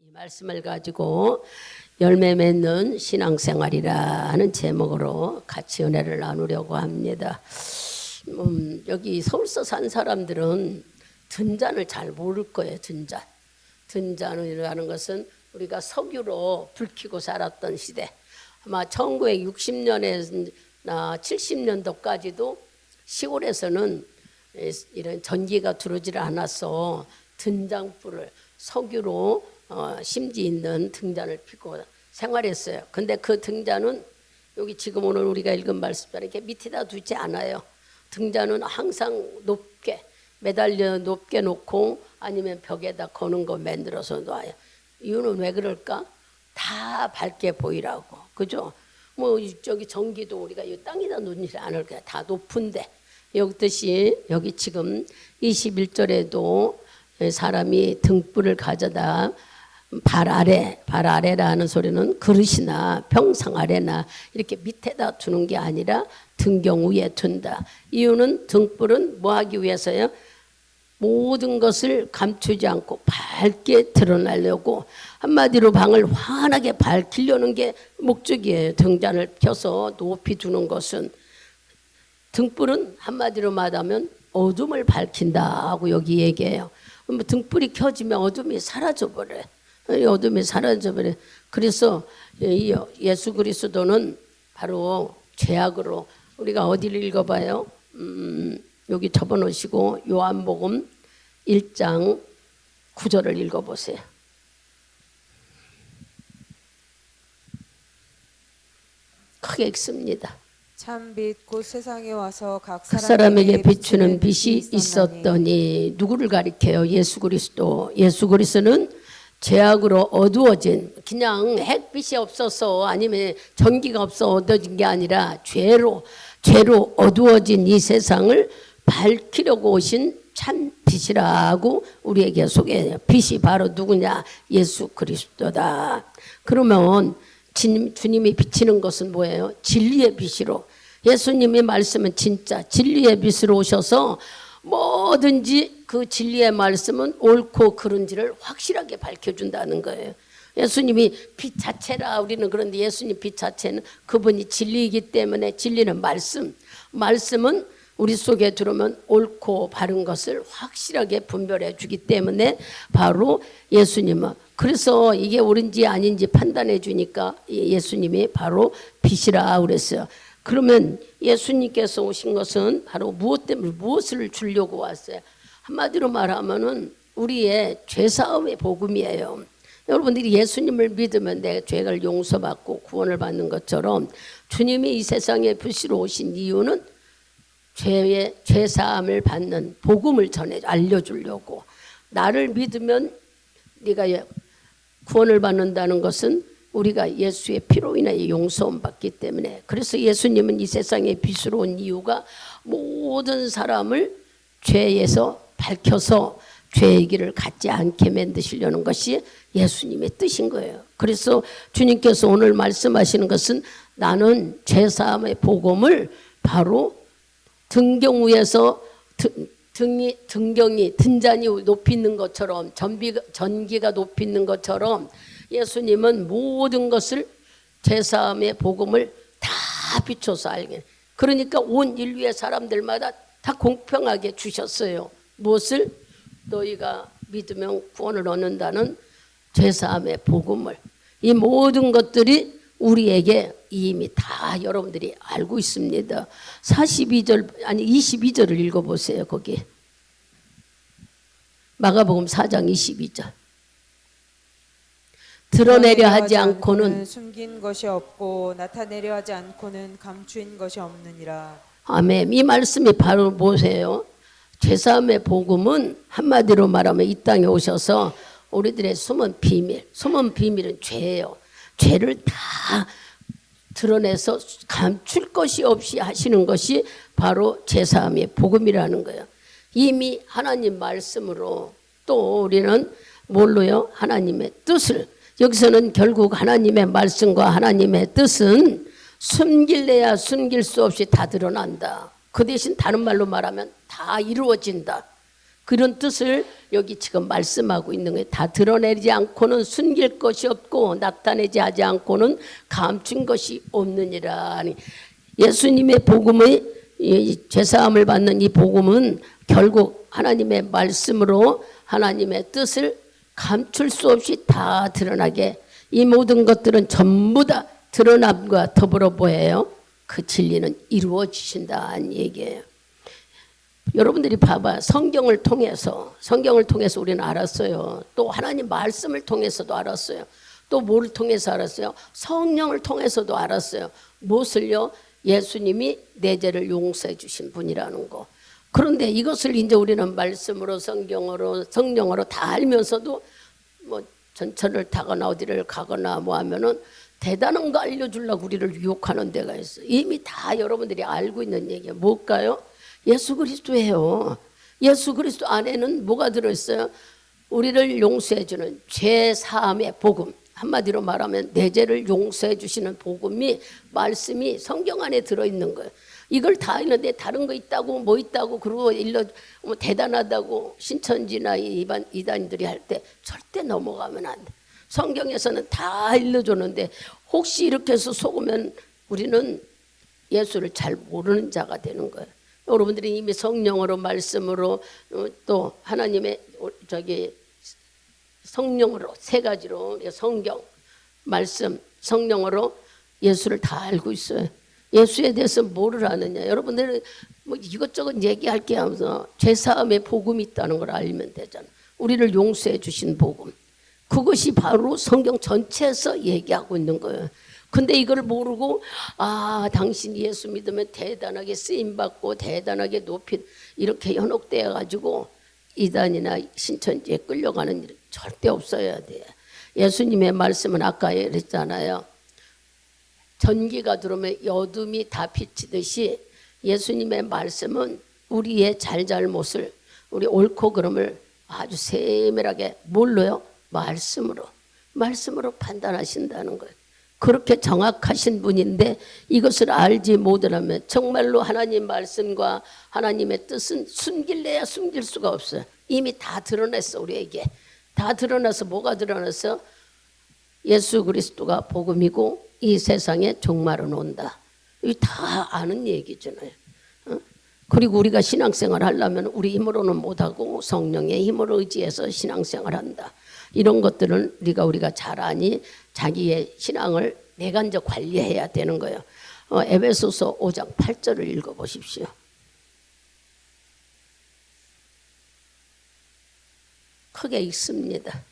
이 말씀을 가지고 열매 맺는 신앙생활이라 하는 제목으로 같이 은혜를 나누려고 합니다. 여기 서울서 산 사람들은 등잔을 잘 모를 거예요. 등잔이라는 것은 우리가 석유로 불 켜고 살았던 시대, 아마 1960년에나 70년도까지도 시골에서는 이런 전기가 들어오질 않아서 등잔불을 석유로 심지 있는 등잔을 피고 생활했어요. 근데 그 등잔은 여기 지금 오늘 우리가 읽은 말씀처럼 이렇게 밑에다 두지 않아요. 등잔은 항상 높게 매달려 높게 놓고 아니면 벽에다 거는 거 만들어서 놔요. 이유는 왜 그럴까? 다 밝게 보이라고. 그죠? 뭐 저기 전기도 우리가 이 땅에다 놓지 않을 거야. 다 높은데. 여기 여기 지금 21절에도 사람이 등불을 가져다 발 아래라는 소리는 그릇이나 평상 아래나 이렇게 밑에다 두는 게 아니라 등경 위에 둔다. 이유는 등불은 뭐 하기 위해서요? 모든 것을 감추지 않고 밝게 드러나려고, 한마디로 방을 환하게 밝히려는 게 목적이에요. 등잔을 켜서 높이 두는 것은, 등불은 한마디로 말하면 어둠을 밝힌다고 여기 얘기해요. 등불이 켜지면 어둠이 사라져버려요. 어둠이 사라져버려요. 그래서 예수 그리스도는 바로 죄악으로, 우리가 어디를 읽어봐요? 여기 접어놓으시고 요한복음 1장 9절을 읽어보세요. 크게 읽습니다. 참빛 곧 세상에 와서 각 사람에게 비추는 빛이 있었더니, 누구를 가리켜요? 예수 그리스도. 예수 그리스도는 죄악으로 어두워진, 그냥 햇빛이 없어서 아니면 전기가 없어 어두워진 게 아니라 죄로 어두워진 이 세상을 밝히려고 오신 참 빛이라고 우리에게 소개해요. 빛이 바로 누구냐? 예수 그리스도다. 그러면 주님이 비치는 것은 뭐예요? 진리의 빛으로. 예수님의 말씀은 진짜 진리의 빛으로 오셔서 뭐든지 그 진리의 말씀은 옳고 그른지를 확실하게 밝혀준다는 거예요. 예수님이 빛 자체라 우리는 그런데 예수님 빛 자체는 그분이 진리이기 때문에, 진리는 말씀은 우리 속에 들어오면 옳고 바른 것을 확실하게 분별해 주기 때문에 바로 예수님은, 그래서 이게 옳은지 아닌지 판단해 주니까 예수님이 바로 빛이라 그랬어요. 그러면 예수님께서 오신 것은 바로 무엇 때문에, 무엇을 주려고 왔어요? 한마디로 말하면은 우리의 죄사함의 복음이에요. 여러분들이 예수님을 믿으면 내 죄를 용서받고 구원을 받는 것처럼, 주님이 이 세상에 빛으로 오신 이유는 죄사함을 받는 복음을 알려주려고. 나를 믿으면 네가 구원을 받는다는 것은 우리가 예수의 피로 인하여 용서함 받기 때문에. 그래서 예수님은 이 세상에 빛으로 온 이유가 모든 사람을 죄에서 밝혀서 죄의 길을 갖지 않게 만드시려는 것이 예수님의 뜻인 거예요. 그래서 주님께서 오늘 말씀하시는 것은, 나는 죄사함의 복음을 바로 등경 위에서 등잔이 높이 있는 것처럼, 전기가 높이 있는 것처럼 예수님은 모든 것을, 죄사함의 복음을 다 비춰서 알게. 그러니까 온 인류의 사람들마다 다 공평하게 주셨어요. 무엇을? 너희가 믿으면 구원을 얻는다는 죄사함의 복음을. 이 모든 것들이 우리에게 이미 다 여러분들이 알고 있습니다. 22절을 읽어보세요. 거기 마가복음 4장 22절. 드러내려 하지 않고는 숨긴 것이 없고 나타내려 하지 않고는 감추인 것이 없느니라. 아멘. 이 말씀이 바로 뭐세요? 죄사함의 복음은 한마디로 말하면 이 땅에 오셔서 우리들의 숨은 비밀은 죄예요. 죄를 다 드러내서 감출 것이 없이 하시는 것이 바로 죄사함의 복음이라는 거예요. 이미 하나님 말씀으로, 또 우리는 뭘로요? 하나님의 뜻을. 여기서는 결국 하나님의 말씀과 하나님의 뜻은 숨길래야 숨길 수 없이 다 드러난다. 그 대신 다른 말로 말하면 다 이루어진다. 그런 뜻을 여기 지금 말씀하고 있는 거예요. 다 드러내지 않고는 숨길 것이 없고 나타내지 하지 않고는 감춘 것이 없느니라. 예수님의 복음의 이 죄사함을 받는 이 복음은 결국 하나님의 말씀으로 하나님의 뜻을 감출 수 없이 다 드러나게, 이 모든 것들은 전부 다 드러남과 더불어 보여요. 그 진리는 이루어지신다는 얘기예요. 여러분들이 봐봐. 성경을 통해서 우리는 알았어요. 또 하나님 말씀을 통해서도 알았어요. 또 뭘 통해서 알았어요? 성령을 통해서도 알았어요. 무엇을요? 예수님이 내 죄를 용서해 주신 분이라는 거. 그런데 이것을 이제 우리는 말씀으로, 성경으로, 성령으로 다 알면서도 뭐 전철을 타거나 어디를 가거나 뭐 하면은 대단한 거 알려주려고 우리를 유혹하는 데가 있어요. 이미 다 여러분들이 알고 있는 얘기예요. 뭘까요? 예수 그리스도예요. 예수 그리스도 안에는 뭐가 들어있어요? 우리를 용서해 주는 죄 사함의 복음. 한마디로 말하면 내 죄를 용서해 주시는 복음이, 말씀이 성경 안에 들어있는 거예요. 이걸 다 있는데 다른 거 있다고 뭐 있다고 그러고 뭐 대단하다고 신천지나 이단들이 할 때 절대 넘어가면 안 돼. 성경에서는 다 알려줬는데 혹시 이렇게 해서 속으면 우리는 예수를 잘 모르는 자가 되는 거예요. 여러분들이 이미 성령으로, 말씀으로, 또 하나님의 성령으로, 세 가지로, 성경, 말씀, 성령으로 예수를 다 알고 있어요. 예수에 대해서 뭐를 아느냐? 여러분들은 뭐 이것저것 얘기할 게 하면서 죄사함의 복음이 있다는 걸 알면 되잖아. 우리를 용서해 주신 복음. 그것이 바로 성경 전체에서 얘기하고 있는 거예요. 근데 이걸 모르고 당신이 예수 믿으면 대단하게 쓰임받고 대단하게 높이 이렇게 현혹되어 가지고 이단이나 신천지에 끌려가는 일은 절대 없어야 돼요. 예수님의 말씀은 아까 그랬잖아요. 전기가 들어오면 여둠이 다 비치듯이 예수님의 말씀은 우리의 잘잘못을, 우리 옳고 그름을 아주 세밀하게 뭘로요? 말씀으로 판단하신다는 거예요. 그렇게 정확하신 분인데 이것을 알지 못하면 정말로 하나님 말씀과 하나님의 뜻은 숨길래야 숨길 수가 없어요. 이미 다 드러냈어. 우리에게 다 드러나서 뭐가 드러났어? 예수 그리스도가 복음이고 이 세상에 종말은 온다. 이거 다 아는 얘기잖아요. 그리고 우리가 신앙생활 하려면 우리 힘으로는 못하고 성령의 힘으로 의지해서 신앙생활 한다. 이런 것들은 우리가 잘 아니 자기의 신앙을 내간적 관리해야 되는 거예요. 에베소서 5장 8절을 읽어보십시오. 크게 읽습니다.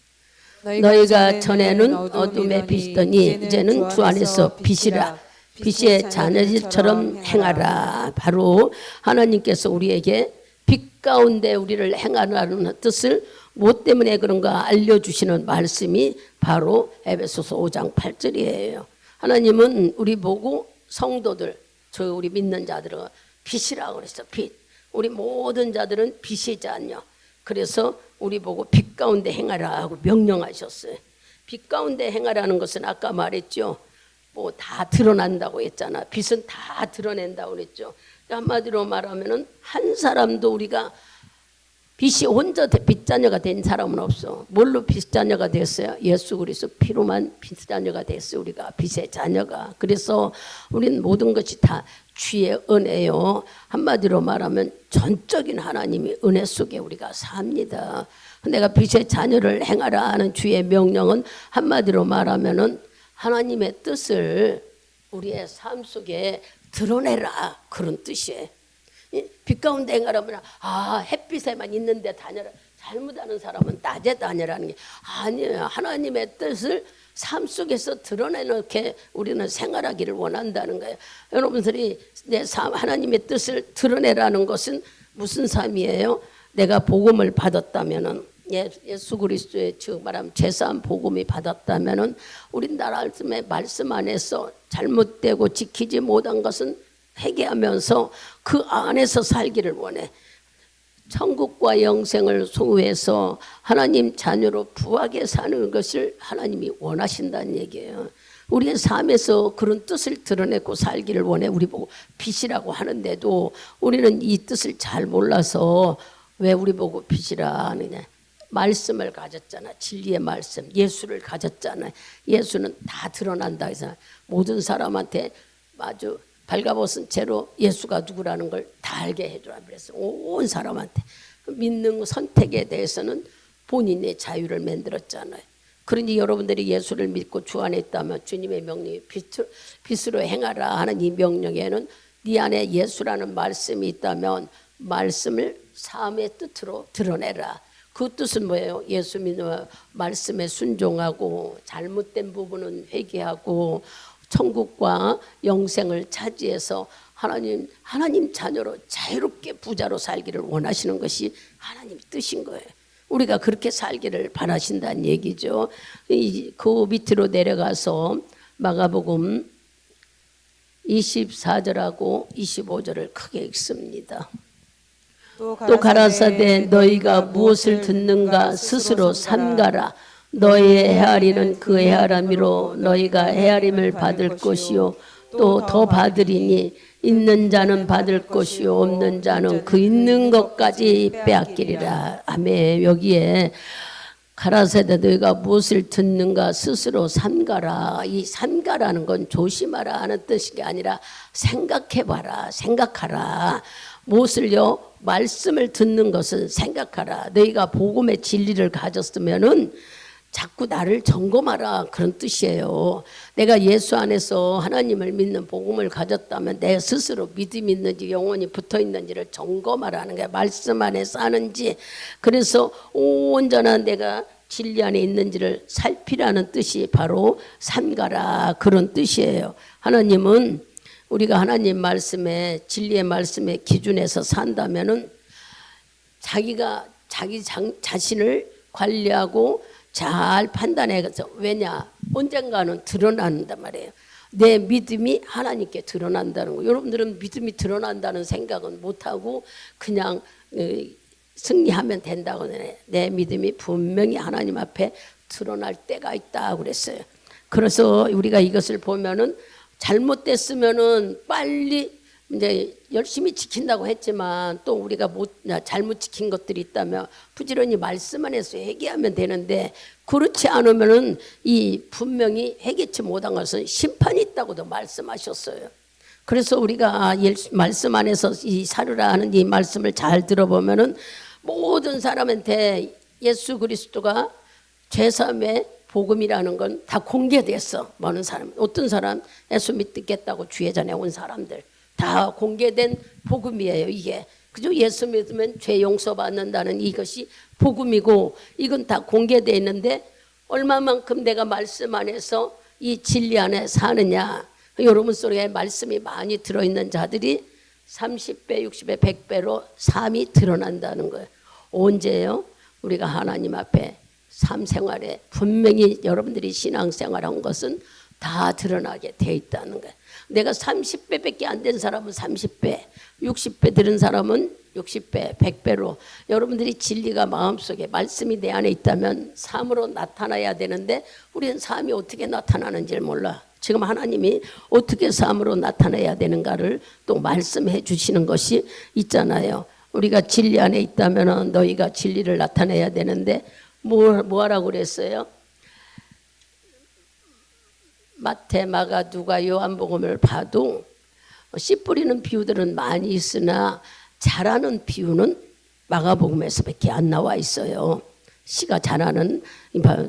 너희가 전에는 어둠에 비치더니 이제는 주 안에서 빛이라. 빛의 자녀들처럼 행하라. 바로 하나님께서 우리에게 빛 가운데 우리를 행하라는 뜻을 무엇 때문에 그런가 알려주시는 말씀이 바로 에베소서 5장 8절이에요. 하나님은 우리 보고 성도들, 우리 믿는 자들은 빛이라고 그랬어. 빛. 우리 모든 자들은 빛의 자녀. 그래서 우리 보고 빛 가운데 행하라 하고 명령하셨어요. 빛 가운데 행하라는 것은 아까 말했죠. 뭐 다 드러난다고 했잖아. 빛은 다 드러낸다고 그랬죠. 한마디로 말하면은 한 사람도 우리가 빛이 혼자 빛자녀가 된 사람은 없어. 뭘로 빛자녀가 됐어요? 예수 그리스도 피로만 빛자녀가 됐어요. 우리가 빛의 자녀가. 그래서 우리는 모든 것이 다 주의 은혜요. 한마디로 말하면 전적인 하나님이 은혜 속에 우리가 삽니다. 내가 빛의 자녀를 행하라 하는 주의 명령은 한마디로 말하면은 하나님의 뜻을 우리의 삶 속에 드러내라, 그런 뜻이에요. 빛 가운데 행하라면 햇빛에만 있는데 다녀라. 잘못하는 사람은 낮에 다녀라는 게 아니에요. 하나님의 뜻을 삶 속에서 드러내놓게 우리는 생활하기를 원한다는 거예요. 여러분들이 내 삶, 하나님의 뜻을 드러내라는 것은 무슨 삶이에요? 내가 복음을 받았다면은, 예수 그리스도의 즉 말하면 제사한 복음이 받았다면은 우린 하나님의 말씀 안에서 잘못되고 지키지 못한 것은 회개하면서 그 안에서 살기를 원해. 천국과 영생을 소유해서 하나님 자녀로 부하게 사는 것을 하나님이 원하신다는 얘기예요. 우리의 삶에서 그런 뜻을 드러내고 살기를 원해. 우리 보고 빛이라고 하는데도 우리는 이 뜻을 잘 몰라서 왜 우리 보고 빛이라 하느냐? 말씀을 가졌잖아. 진리의 말씀, 예수를 가졌잖아. 예수는 다 드러난다 해서 모든 사람한테 아주 발가벗은 채로 예수가 누구라는 걸 다 알게 해주라 그랬어. 온 사람한테. 믿는 선택에 대해서는 본인의 자유를 만들었잖아요. 그러니 여러분들이 예수를 믿고 주 안에 있다면 주님의 명령이 빛으로 행하라 하는 이 명령에는 네 안에 예수라는 말씀이 있다면 말씀을 삶의 뜻으로 드러내라. 그 뜻은 뭐예요? 예수 믿는 말씀에 순종하고 잘못된 부분은 회개하고 천국과 영생을 차지해서 하나님 자녀로 자유롭게 부자로 살기를 원하시는 것이 하나님의 뜻인 거예요. 우리가 그렇게 살기를 바라신다는 얘기죠. 그 밑으로 내려가서 마가복음 24절하고 25절을 크게 읽습니다. 또 가라사대 너희가 무엇을 듣는가 스스로 삼가라. 너희의 헤아리는 그 헤아림이로 너희가 헤아림을 받을 것이요 또 더 받으리니 있는 자는 받을 것이요 없는 자는 그 있는 것까지 빼앗기리라. 아멘. 여기에 가라사대 너희가 무엇을 듣는가 스스로 삼가라. 이 삼가라는 건 조심하라 하는 뜻이 아니라 생각해봐라, 생각하라. 무엇을요? 말씀을 듣는 것은 생각하라. 너희가 복음의 진리를 가졌으면은 자꾸 나를 점검하라 그런 뜻이에요. 내가 예수 안에서 하나님을 믿는 복음을 가졌다면 내 스스로 믿음이 있는지 영혼이 붙어 있는지를 점검하라는 거야. 말씀 안에 사는지. 그래서 온전한 내가 진리 안에 있는지를 살피라는 뜻이 바로 삼가라 그런 뜻이에요. 하나님은 우리가 하나님 말씀에 진리의 말씀의 기준에서 산다면은 자기가 자기 자신을 관리하고 잘 판단해서 왜냐 언젠가는 드러난단 말이에요. 내 믿음이 하나님께 드러난다는 거. 여러분들은 믿음이 드러난다는 생각은 못하고 그냥 승리하면 된다고 해. 내 믿음이 분명히 하나님 앞에 드러날 때가 있다 그랬어요. 그래서 우리가 이것을 보면은 잘못됐으면은 빨리 이제 열심히 지킨다고 했지만 또 우리가 잘못 지킨 것들이 있다면 부지런히 말씀 안에서 회개하면 되는데 그렇지 않으면은 이 분명히 회개치 못한 것은 심판이 있다고도 말씀하셨어요. 그래서 우리가 말씀 안에서 이 살으라 하는 이 말씀을 잘 들어보면은 모든 사람한테 예수 그리스도가 죄사함의 복음이라는 건 다 공개됐어. 많은 사람, 어떤 사람 예수 믿겠다고 주의 전에 온 사람들 다 공개된 복음이에요. 이게 그죠? 예수 믿으면 죄 용서받는다는 이것이 복음이고 이건 다 공개되어 있는데 얼마만큼 내가 말씀 안에서 이 진리 안에 사느냐. 여러분 속에 말씀이 많이 들어있는 자들이 30배, 60배, 100배로 삶이 드러난다는 거예요. 언제요? 우리가 하나님 앞에 삶 생활에 분명히 여러분들이 신앙생활한 것은 다 드러나게 돼 있다는 거예요. 내가 30배밖에 안 된 사람은 30배, 60배 들은 사람은 60배, 100배로 여러분들이 진리가 마음속에 말씀이 내 안에 있다면 삶으로 나타나야 되는데 우리는 삶이 어떻게 나타나는지를 몰라. 지금 하나님이 어떻게 삶으로 나타나야 되는가를 또 말씀해 주시는 것이 있잖아요. 우리가 진리 안에 있다면 너희가 진리를 나타내야 되는데 뭐 하라고 그랬어요? 마태, 마가, 누가, 요한복음을 봐도 씨 뿌리는 비유들은 많이 있으나 자라는 비유는 마가복음에서밖에 안 나와 있어요. 씨가 자라는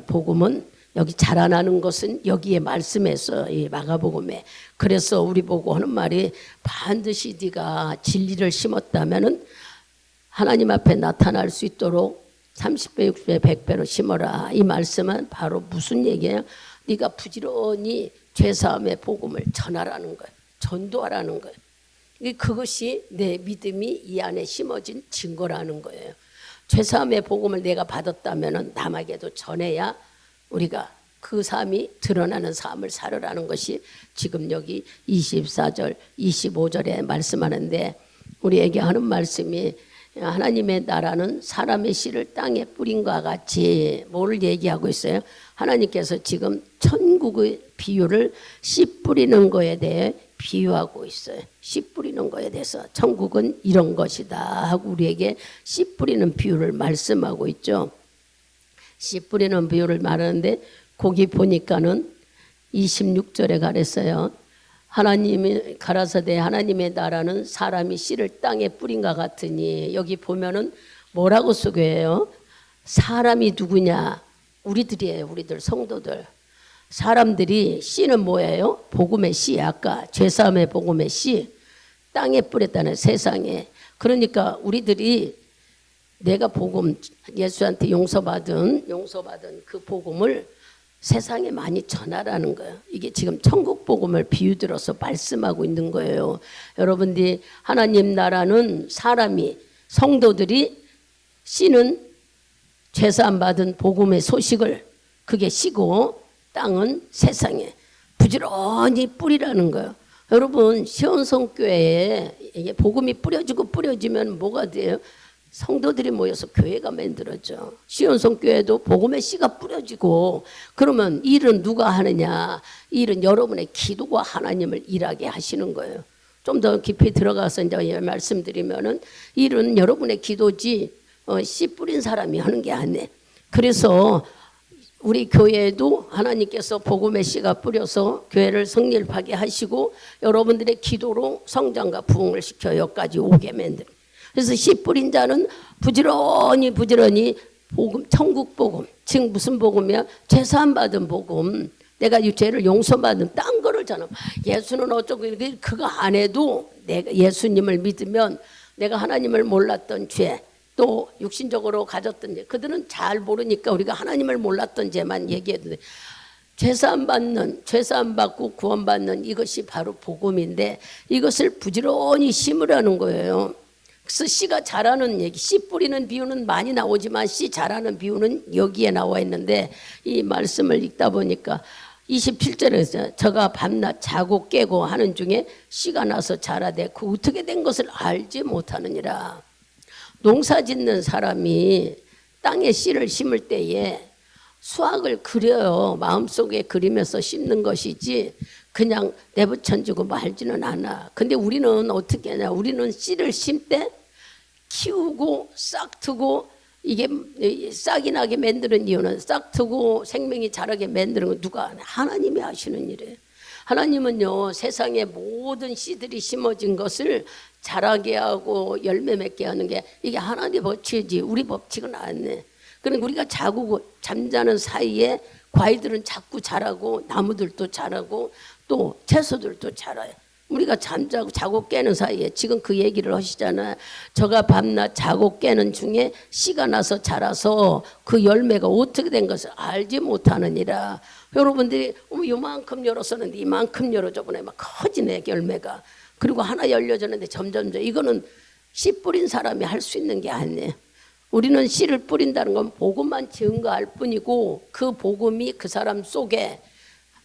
복음은 여기 자라나는 것은 여기에 말씀에서 이 마가복음에. 그래서 우리 보고 하는 말이 반드시 네가 진리를 심었다면은 하나님 앞에 나타날 수 있도록 30배, 60배, 100배로 심어라. 이 말씀은 바로 무슨 얘기예요? 네가 부지런히 죄사함의 복음을 전하라는 거예요. 전도하라는 거예요. 그것이 내 믿음이 이 안에 심어진 증거라는 거예요. 죄사함의 복음을 내가 받았다면 남에게도 전해야 우리가 그 삶이 드러나는 삶을 살으라는 것이 지금 여기 24절, 25절에 말씀하는데 우리에게 하는 말씀이 하나님의 나라는 사람의 씨를 땅에 뿌린 것과 같이 뭐를 얘기하고 있어요? 하나님께서 지금 천국의 비유를 씨 뿌리는 거에 대해 비유하고 있어요. 씨 뿌리는 거에 대해서 천국은 이런 것이다 하고 우리에게 씨 뿌리는 비유를 말씀하고 있죠. 씨 뿌리는 비유를 말하는데 거기 보니까는 26절에 가랬어요. 하나님이 가라사대 하나님의 나라는 사람이 씨를 땅에 뿌린과 같으니, 여기 보면은 뭐라고 소개해요? 사람이 누구냐? 우리들이에요. 우리들 성도들. 사람들이 씨는 뭐예요? 복음의 씨. 아까 죄사함의 복음의 씨. 땅에 뿌렸다는 세상에. 그러니까 우리들이 내가 복음 예수한테 용서받은 그 복음을 세상에 많이 전하라는 거예요. 이게 지금 천국 복음을 비유 들어서 말씀하고 있는 거예요. 여러분들이 하나님 나라는 사람이 성도들이 씨는 죄사함 받은 복음의 소식을, 그게 씨고 땅은 세상에 부지런히 뿌리라는 거예요. 여러분 시온성교회에 이게 복음이 뿌려지면 뭐가 돼요? 성도들이 모여서 교회가 만들어져. 시온성교회도 복음의 씨가 뿌려지고, 그러면 일은 누가 하느냐? 일은 여러분의 기도가 하나님을 일하게 하시는 거예요. 좀 더 깊이 들어가서 이제 말씀드리면은 일은 여러분의 기도지 씨 뿌린 사람이 하는 게 아니에요. 그래서 우리 교회에도 하나님께서 복음의 씨가 뿌려서 교회를 성립하게 하시고 여러분들의 기도로 성장과 부흥을 시켜 여기까지 오게 만들어요. 그래서 씨 뿌린 자는 부지런히 복음, 천국 복음, 즉 무슨 복음이야? 죄사함 받은 복음, 내가 죄를 용서받은 딴 거를 전하. 예수는 어쩌고 그거 안 해도 내가 예수님을 믿으면 내가 하나님을 몰랐던 죄, 또 육신적으로 가졌던 죄, 그들은 잘 모르니까 우리가 하나님을 몰랐던 죄만 얘기해도 돼. 죄사함 받고 구원받는 이것이 바로 복음인데 이것을 부지런히 심으라는 거예요. 그래서 씨가 자라는 얘기, 씨 뿌리는 비유는 많이 나오지만 씨 자라는 비유는 여기에 나와 있는데, 이 말씀을 읽다 보니까 27절에서 저가 밤낮 자고 깨고 하는 중에 씨가 나서 자라되 그 어떻게 된 것을 알지 못하느니라. 농사 짓는 사람이 땅에 씨를 심을 때에 수확을 그려요. 마음속에 그리면서 심는 것이지 그냥 내부천지고 말지는 않아. 근데 우리는 어떻게 하냐? 우리는 씨를 심때 키우고 싹트고, 이게 싹이 나게 만드는 이유는 싹트고 생명이 자라게 만드는 건 누가 하냐? 하나님이 하시는 일이에요. 하나님은요 세상의 모든 씨들이 심어진 것을 자라게 하고 열매 맺게 하는 게 이게 하나님의 법칙이지 우리 법칙은 아니네. 그러니까 우리가 자고 잠자는 사이에 과일들은 자꾸 자라고 나무들도 자라고 또 채소들도 자라요. 우리가 자고 깨는 사이에 지금 그 얘기를 하시잖아요. 저가 밤낮 자고 깨는 중에 씨가 나서 자라서 그 열매가 어떻게 된 것을 알지 못하느니라. 여러분들이 요만큼 열었었는데 이만큼 열어줘 보내 막 커지네 열매가. 그리고 하나 열려졌는데 점점 이거는 씨 뿌린 사람이 할 수 있는 게 아니에요. 우리는 씨를 뿌린다는 건 복음만 증거할 뿐이고 그 복음이 그 사람 속에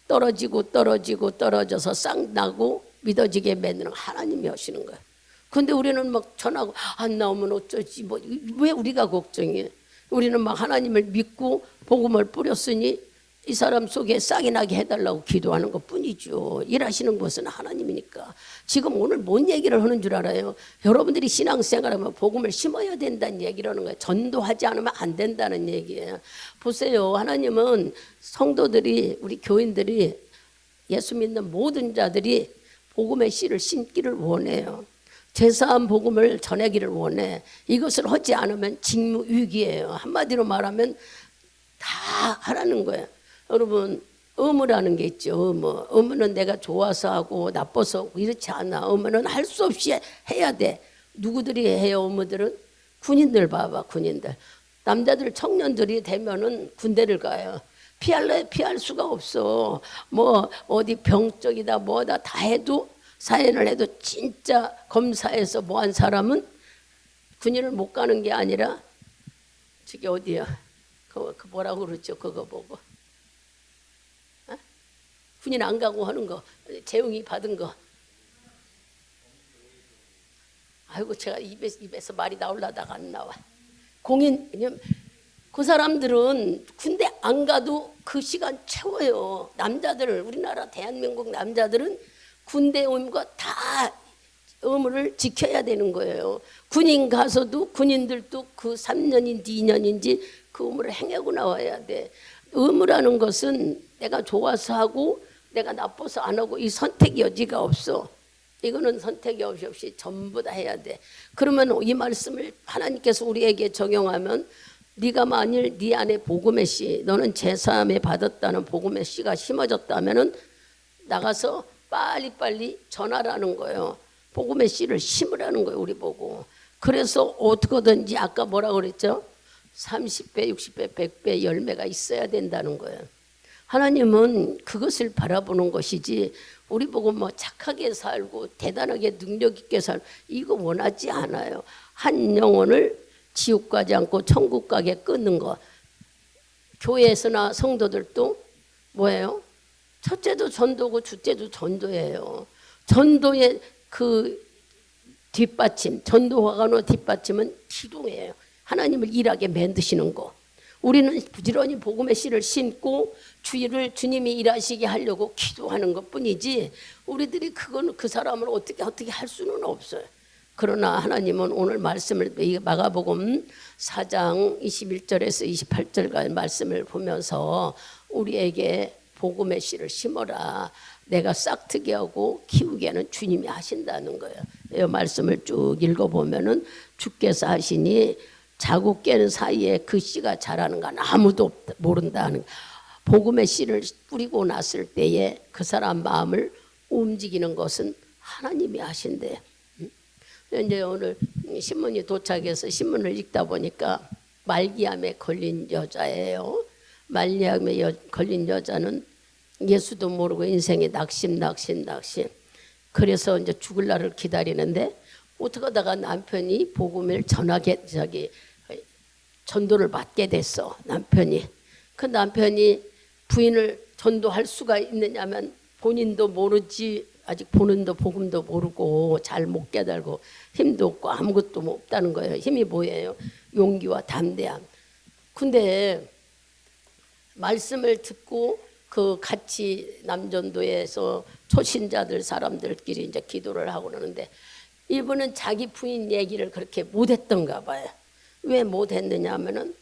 떨어져서 싹 나고 믿어지게 만드는 하나님이 하시는 거예요. 근데 우리는 막 전하고 안 나오면 어쩌지 뭐 왜 우리가 걱정해? 우리는 막 하나님을 믿고 복음을 뿌렸으니 이 사람 속에 싹이 나게 해달라고 기도하는 것 뿐이죠. 일하시는 것은 하나님이니까. 지금 오늘 뭔 얘기를 하는 줄 알아요? 여러분들이 신앙생활하면 복음을 심어야 된다는 얘기를 하는 거예요. 전도하지 않으면 안 된다는 얘기예요. 보세요. 하나님은 성도들이, 우리 교인들이, 예수 믿는 모든 자들이 복음의 씨를 심기를 원해요. 죄사함 복음을 전하기를 원해. 이것을 하지 않으면 직무유기예요. 한마디로 말하면 다 하라는 거예요. 여러분 의무라는 게 있죠. 의무는 내가 좋아서 하고 나빠서 하고 이렇지 않아. 의무는 할 수 없이 해야 돼. 누구들이 해요? 의무들은 군인들 봐봐. 군인들 남자들 청년들이 되면은 군대를 가요. 피할 수가 없어. 뭐 어디 병적이다 뭐다 다 해도 사연을 해도 진짜 검사에서 뭐 한 사람은 군인을 못 가는 게 아니라 저기 어디야? 그 뭐라고 그러죠? 그거 보고 어? 군인 안 가고 하는 거 재웅이 받은 거. 아이고 제가 입에서 말이 나오려다가 안 나와. 공인 그 사람들은 군대 안 가도 그 시간 채워요. 남자들 우리나라 대한민국 남자들은 군대 의무가 다 의무를 지켜야 되는 거예요. 군인 가서도 군인들도 그 3년인지 2년인지 그 의무를 행하고 나와야 돼. 의무라는 것은 내가 좋아서 하고 내가 나빠서 안 하고 이 선택 여지가 없어. 이거는 선택이 없이 전부 다 해야 돼. 그러면 이 말씀을 하나님께서 우리에게 적용하면 네가 만일 네 안에 복음의 씨, 너는 제사함에 받았다는 복음의 씨가 심어졌다면은 나가서 빨리빨리 전하라는 거예요. 복음의 씨를 심으라는 거예요, 우리 보고. 그래서 어떻게든지 아까 뭐라 그랬죠? 30배, 60배, 100배 열매가 있어야 된다는 거예요. 하나님은 그것을 바라보는 것이지 우리 보고 뭐 착하게 살고 대단하게 능력 있게 살고 이거 원하지 않아요. 한 영혼을 지옥 가지 않고 천국 가게 끊는 거. 교회에서나 성도들도 뭐예요? 첫째도 전도고 둘째도 전도예요. 전도의 그 뒷받침, 전도화관의 뒷받침은 기도예요. 하나님을 일하게 만드시는 거. 우리는 부지런히 복음의 씨를 심고 주의를 주님이 일하시게 하려고 기도하는 것뿐이지 우리들이 그거는 그 사람을 어떻게 할 수는 없어요. 그러나 하나님은 오늘 말씀을 마가복음 4장 21절에서 28절까지 말씀을 보면서 우리에게 복음의 씨를 심어라. 내가 싹트게 하고 키우게 하는 주님이 하신다는 거예요. 이 말씀을 쭉 읽어보면은 주께서 하시니 자고 깨는 사이에 그 씨가 자라는 건 아무도 모른다는 거예요. 복음의 씨를 뿌리고 났을 때에 그 사람 마음을 움직이는 것은 하나님이 하신대요. 이제 오늘 신문이 도착해서 신문을 읽다 보니까 말기암에 걸린 여자예요. 말기암에 걸린 여자는 예수도 모르고 인생에 낙심. 그래서 이제 죽을 날을 기다리는데 어떻게 하다가 남편이 복음을 전하게 전도를 받게 됐어. 남편이. 그 남편이 부인을 전도할 수가 있느냐면 본인도 모르지. 아직 본인도 복음도 모르고 잘 못 깨달고 힘도 없고 아무것도 없다는 거예요. 힘이 뭐예요? 용기와 담대함. 근데 말씀을 듣고 그 같이 남전도에서 초신자들 사람들끼리 이제 기도를 하고 그러는데 이분은 자기 부인 얘기를 그렇게 못했던가 봐요. 왜 못했느냐 하면은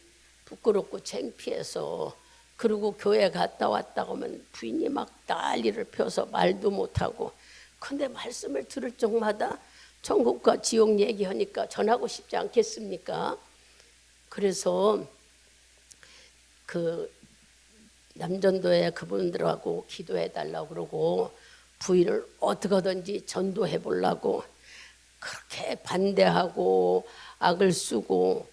부끄럽고 창피해서. 그리고 교회 갔다 왔다고 하면 부인이 막 난리를 펴서 말도 못하고. 근데 말씀을 들을 적마다 천국과 지옥 얘기하니까 전하고 싶지 않겠습니까? 그래서 그 남전도에 그분들하고 기도해 달라고 그러고 부인을 어떻게든지 전도해 보려고 그렇게 반대하고 악을 쓰고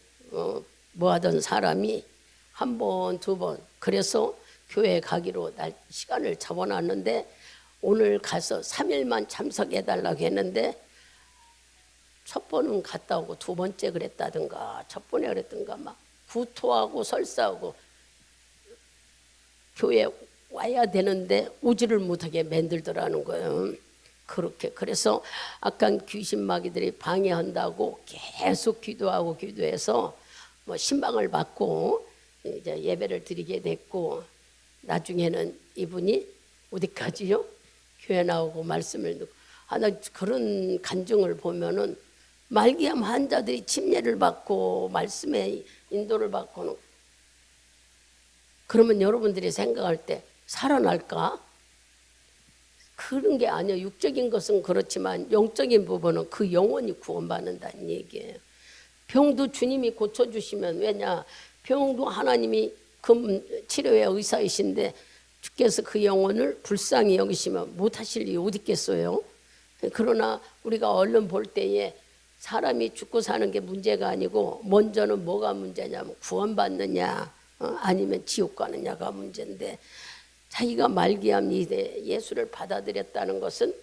뭐 하던 사람이 한 번, 두 번 그래서 교회에 가기로 시간을 잡아놨는데 오늘 가서 3일만 참석해 달라고 했는데 첫 번은 갔다 오고 두 번째 그랬다든가 첫 번에 그랬던가 막 구토하고 설사하고 교회에 와야 되는데 오지를 못하게 만들더라는 거예요. 그렇게 그래서 악한 귀신 마귀들이 방해한다고 계속 기도해서 뭐 신방을 받고 이제 예배를 드리게 됐고 나중에는 이분이 어디까지요? 교회 나오고 말씀을 듣고 나 그런 간증을 보면은 말기암 환자들이 침례를 받고 말씀의 인도를 받고는 그러면 여러분들이 생각할 때 살아날까? 그런 게 아니에요. 육적인 것은 그렇지만 영적인 부분은 그 영혼이 구원받는다는 얘기예요. 병도 주님이 고쳐주시면 왜냐? 병도 하나님이 그 치료의 의사이신데 주께서 그 영혼을 불쌍히 여기시면 못하실 일이 어디 있겠어요? 그러나 우리가 얼른 볼 때에 사람이 죽고 사는 게 문제가 아니고 먼저는 뭐가 문제냐면 구원받느냐 아니면 지옥 가느냐가 문제인데 자기가 말기암 이대 예수를 받아들였다는 것은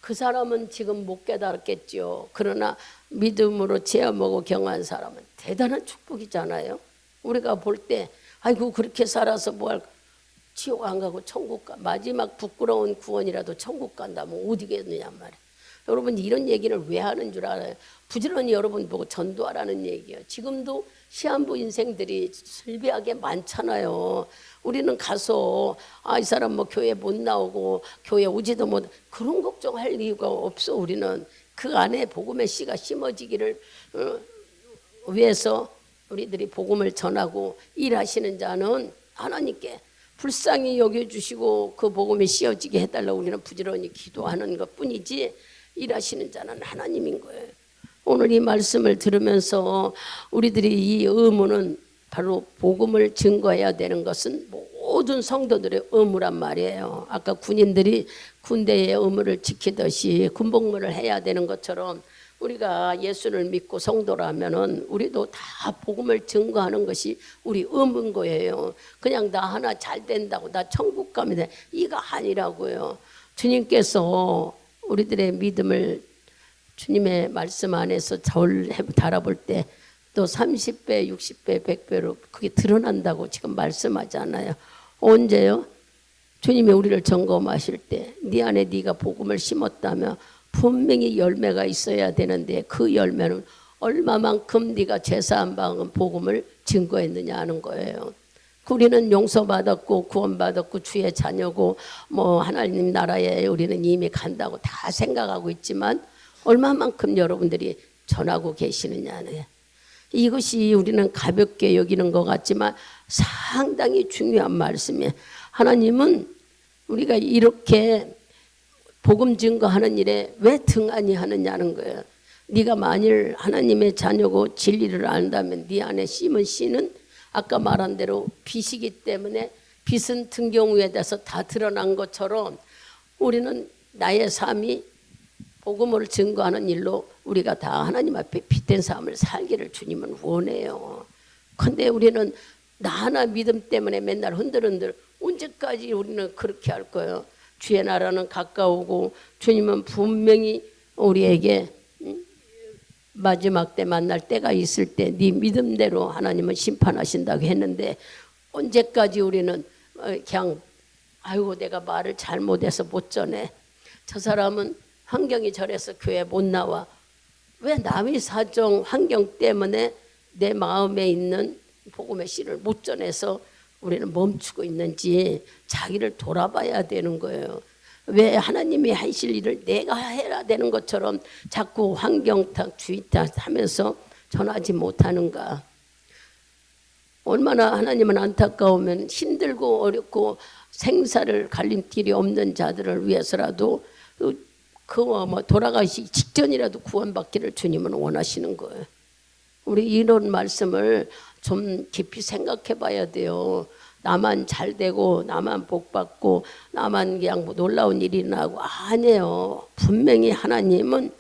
그 사람은 지금 못 깨달았겠죠. 그러나 믿음으로 체험하고 경험한 사람은 대단한 축복이잖아요. 우리가 볼 때 아이고 그렇게 살아서 뭐할 지옥 안 가고 천국 가 마지막 부끄러운 구원이라도 천국 간다면 어디겠느냐 말이야. 여러분 이런 얘기를 왜 하는 줄 알아요? 부지런히 여러분 보고 전도하라는 얘기예요. 지금도 시한부 인생들이 슬비하게 많잖아요. 우리는 가서 이 사람 뭐 교회 못 나오고 교회 오지도 못, 그런 걱정할 이유가 없어. 우리는 그 안에 복음의 씨가 심어지기를 위해서 우리들이 복음을 전하고 일하시는 자는 하나님께 불쌍히 여겨주시고 그 복음이 씌어지게 해달라고 우리는 부지런히 기도하는 것뿐이지, 일하시는 자는 하나님인 거예요. 오늘 이 말씀을 들으면서 우리들이 이 의무는 바로 복음을 증거해야 되는 것은 모든 성도들의 의무란 말이에요. 아까 군인들이 군대의 의무를 지키듯이 군복무를 해야 되는 것처럼 우리가 예수를 믿고 성도라면은 우리도 다 복음을 증거하는 것이 우리 의무인 거예요. 그냥 나 하나 잘 된다고 나 천국 가면 돼, 이거 아니라고요. 주님께서 우리들의 믿음을 주님의 말씀 안에서 달아볼 때 또 30배, 60배, 100배로 그게 드러난다고 지금 말씀하잖아요. 언제요? 주님이 우리를 점검하실 때 네 안에 네가 복음을 심었다면 분명히 열매가 있어야 되는데 그 열매는 얼마만큼 네가 제사한 방은 복음을 증거했느냐 하는 거예요. 우리는 용서받았고 구원받았고 주의 자녀고 뭐 하나님 나라에 우리는 이미 간다고 다 생각하고 있지만 얼마만큼 여러분들이 전하고 계시느냐는, 이것이 우리는 가볍게 여기는 것 같지만 상당히 중요한 말씀이에요. 하나님은 우리가 이렇게 복음 증거하는 일에 왜 등한히 하느냐는 거예요. 네가 만일 하나님의 자녀고 진리를 안다면 네 안에 심은 씨는 아까 말한 대로 빛이기 때문에 빛은 등경 위에 대해서 다 드러난 것처럼 우리는 나의 삶이 복음을 증거하는 일로 우리가 다 하나님 앞에 빛된 삶을 살기를 주님은 원해요. 그런데 우리는 나 하나 믿음 때문에 맨날 흔들흔들 언제까지 우리는 그렇게 할 거예요? 주의 나라는 가까우고 주님은 분명히 우리에게 마지막 때 만날 때가 있을 때 네 믿음대로 하나님은 심판하신다고 했는데 언제까지 우리는 그냥 아이고 내가 말을 잘못해서 못 전해, 저 사람은 환경이 저래서 교회 못 나와, 왜 남의 사정 환경 때문에 내 마음에 있는 복음의 씨를 못 전해서 우리는 멈추고 있는지 자기를 돌아봐야 되는 거예요. 왜 하나님이 하실 일을 내가 해야 되는 것처럼 자꾸 환경 탓 주의 탓 하면서 전하지 못하는가. 얼마나 하나님은 안타까우면 힘들고 어렵고 생사를 갈림길이 없는 자들을 위해서라도 돌아가시기 직전이라도 구원받기를 주님은 원하시는 거예요. 우리 이런 말씀을 좀 깊이 생각해 봐야 돼요. 나만 잘 되고 나만 복 받고 나만 그냥 놀라운 일이 나고 아니에요. 분명히 하나님은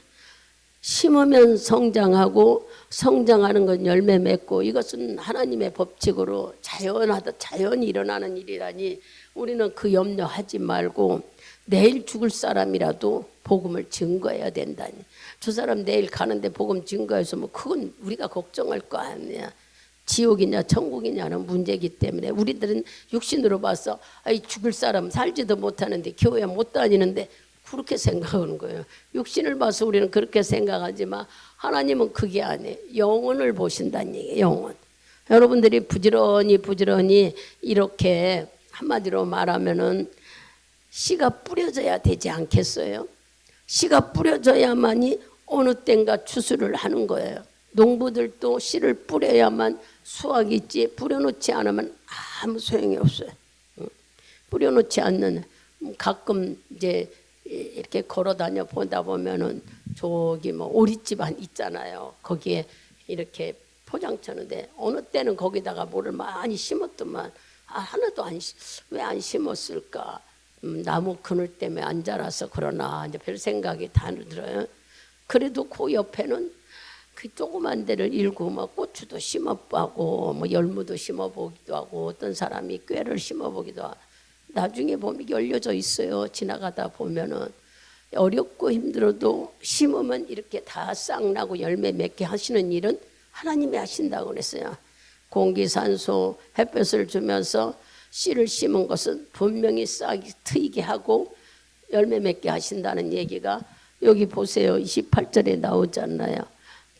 심으면 성장하고 성장하는 건 열매 맺고 이것은 하나님의 법칙으로 자연히 일어나는 일이라니 우리는 그 염려하지 말고 내일 죽을 사람이라도 복음을 증거해야 된다니. 저 사람 내일 가는데 복음 증거해서 뭐 그건 우리가 걱정할 거 아니야. 지옥이냐 천국이냐는 문제이기 때문에 우리들은 육신으로 봐서 죽을 사람 살지도 못하는데 교회 못 다니는데 그렇게 생각하는 거예요. 육신을 봐서 우리는 그렇게 생각하지만 하나님은 그게 아니에요. 영혼을 보신다는 얘기예요. 영혼. 여러분들이 부지런히 이렇게 한마디로 말하면은 씨가 뿌려져야 되지 않겠어요? 씨가 뿌려져야만이 어느 땐가 추수를 하는 거예요. 농부들도 씨를 뿌려야만 수확이 있지 뿌려놓지 않으면 아무 소용이 없어요. 뿌려놓지 않는, 가끔 이제 이렇게 걸어다녀 보다 보면은 저기 뭐 오리집안 있잖아요. 거기에 이렇게 포장 쳐는데 어느 때는 거기다가 뭐를 많이 심었더만 하나도 왜 안 심었을까? 나무 그늘 때문에 안 자라서 그러나 이제 별 생각이 다 들어요. 그래도 그 옆에는 그 조그만 데를 일고 막 고추도 심어보고 뭐 열무도 심어보기도 하고 어떤 사람이 꾀를 심어보기도 하고 나중에 보면 열려져 있어요. 지나가다 보면은 어렵고 힘들어도 심으면 이렇게 다 싹 나고 열매 맺게 하시는 일은 하나님이 하신다고 그랬어요. 공기, 산소, 햇볕을 주면서 씨를 심은 것은 분명히 싹이 트이게 하고 열매 맺게 하신다는 얘기가 여기 보세요. 28절에 나오잖아요.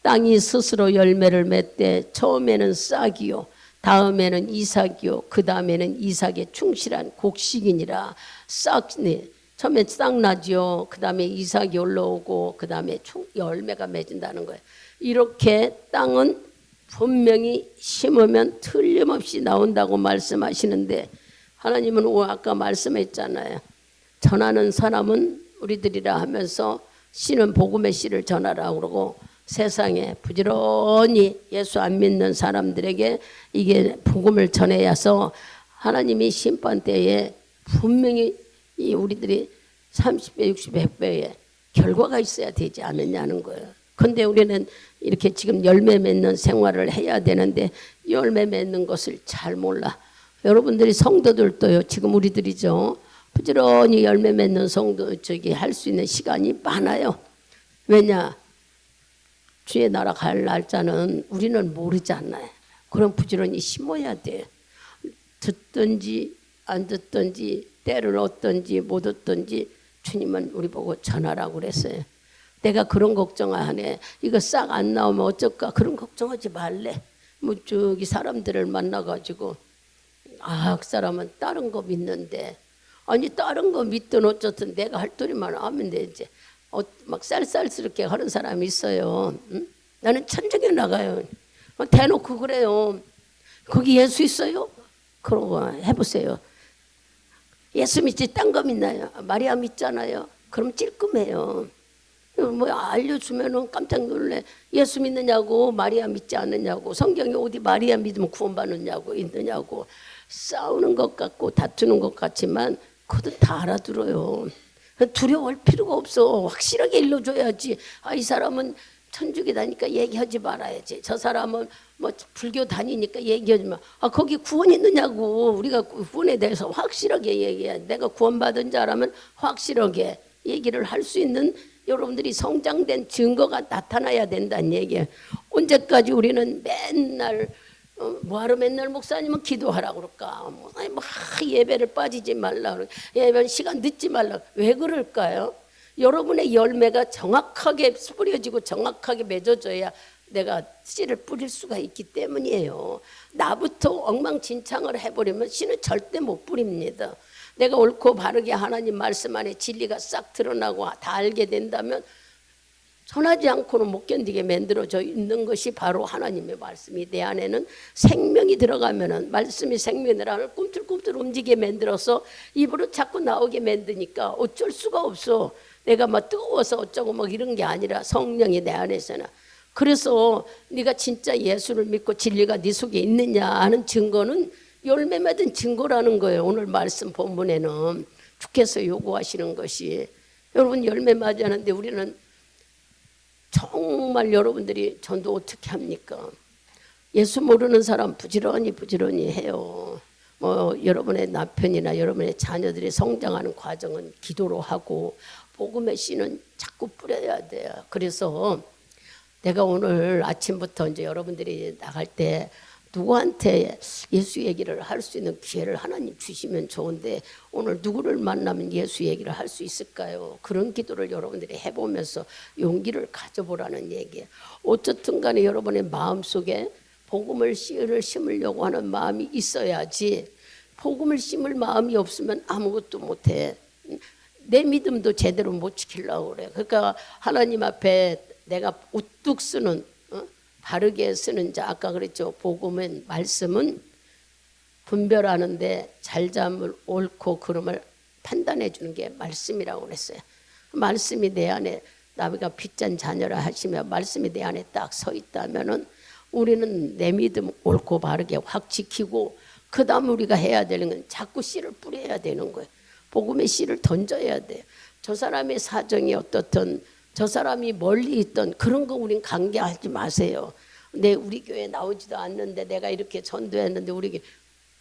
땅이 스스로 열매를 맺되 처음에는 싹이요 다음에는 이삭이요 그 다음에는 이삭의 충실한 곡식이니라. 싹이 처음에 싹 나지요. 그 다음에 이삭이 올라오고 그 다음에 열매가 맺은다는 거예요. 이렇게 땅은 분명히 심으면 틀림없이 나온다고 말씀하시는데, 하나님은 아까 말씀했잖아요. 전하는 사람은 우리들이라 하면서 씨는 복음의 씨를 전하라 그러고, 세상에 부지런히 예수 안 믿는 사람들에게 이게 복음을 전해야서 하나님이 심판 때에 분명히 이 우리들이 30배, 60배, 100배의 결과가 있어야 되지 않느냐는 거예요. 근데 우리는 이렇게 지금 열매 맺는 생활을 해야 되는데 열매 맺는 것을 잘 몰라. 여러분들이 성도들도요, 지금 우리들이죠, 부지런히 열매 맺는 성도 할 수 있는 시간이 많아요. 왜냐? 주의 나라 갈 날짜는 우리는 모르잖아요. 그럼 부지런히 심어야 돼. 듣든지 안 듣든지 때를 얻든지 못 얻든지 주님은 우리 보고 전하라고 그랬어요. 내가 그런 걱정 안 해. 이거 싹 안 나오면 어쩔까? 그런 걱정하지 말래. 뭐 저기 사람들을 만나가지고 그 사람은 다른 거 믿는데, 아니 다른 거 믿든 어쨌든 내가 할 소리만 하면 되지. 막 쌀쌀스럽게 하는 사람이 있어요. 응? 나는 천정에 나가요. 대놓고 그래요. 거기 예수 있어요? 그러고 해보세요. 예수 믿지 딴 거 믿나요? 마리아 믿잖아요. 그럼 찔끔해요. 뭐 알려주면은 깜짝 놀래. 예수 믿느냐고, 마리아 믿지 않느냐고, 성경에 어디 마리아 믿으면 구원받느냐고 있느냐고. 싸우는 것 같고 다투는 것 같지만 그것도 다 알아들어요. 두려워할 필요가 없어. 확실하게 일러줘야지. 이 사람은 천주교 다니까 얘기하지 말아야지. 저 사람은 뭐 불교 다니니까 얘기하지 마. 거기 구원 있느냐고. 우리가 구원에 대해서 확실하게 얘기해. 내가 구원받은 자라면 확실하게 얘기를 할 수 있는 여러분들이 성장된 증거가 나타나야 된다는 얘기예요. 언제까지 우리는 맨날 뭐하러 맨날 목사님은 기도하라고 그럴까? 뭐 예배를 빠지지 말라, 예배 시간 늦지 말라. 왜 그럴까요? 여러분의 열매가 정확하게 뿌려지고 정확하게 맺어져야 내가 씨를 뿌릴 수가 있기 때문이에요. 나부터 엉망진창을 해버리면 씨는 절대 못 뿌립니다. 내가 옳고 바르게 하나님 말씀 안에 진리가 싹 드러나고 다 알게 된다면 전하지 않고는 못 견디게 만들어져 있는 것이 바로 하나님의 말씀이 내 안에는 생명이 들어가면은 말씀이 생명을 꿈틀꿈틀 움직이게 만들어서 입으로 자꾸 나오게 만드니까 어쩔 수가 없어. 내가 막 뜨거워서 어쩌고 막 이런 게 아니라 성령이 내 안에서는. 그래서 네가 진짜 예수를 믿고 진리가 네 속에 있느냐 하는 증거는 열매 맺은 증거라는 거예요. 오늘 말씀 본문에는 주께서 요구하시는 것이, 여러분 열매 맞이하는데 우리는 정말 여러분들이 전도 어떻게 합니까? 예수 모르는 사람 부지런히 해요. 뭐 여러분의 남편이나 여러분의 자녀들이 성장하는 과정은 기도로 하고 복음의 씨는 자꾸 뿌려야 돼요. 그래서 내가 오늘 아침부터 이제 여러분들이 나갈 때 누구한테 예수 얘기를 할 수 있는 기회를 하나님 주시면 좋은데 오늘 누구를 만나면 예수 얘기를 할 수 있을까요? 그런 기도를 여러분들이 해보면서 용기를 가져보라는 얘기예요. 어쨌든 간에 여러분의 마음속에 복음을 씨를 심으려고 하는 마음이 있어야지, 복음을 심을 마음이 없으면 아무것도 못해. 내 믿음도 제대로 못 지키려고 그래. 그러니까 하나님 앞에 내가 우뚝 쓰는, 바르게 쓰는 자, 아까 그랬죠. 복음은, 말씀은 분별하는데 잘잘못 옳고 그름을 판단해 주는 게 말씀이라고 그랬어요. 말씀이 내 안에, 나비가 빚진 자녀라 하시며 말씀이 내 안에 딱 서 있다면은 우리는 내 믿음 옳고 바르게 확 지키고, 그 다음 우리가 해야 되는 건 자꾸 씨를 뿌려야 되는 거예요. 복음의 씨를 던져야 돼요. 저 사람의 사정이 어떻든, 저 사람이 멀리 있던 그런 거 우린 관계하지 마세요. 우리 교회 나오지도 않는데 내가 이렇게 전도했는데 우리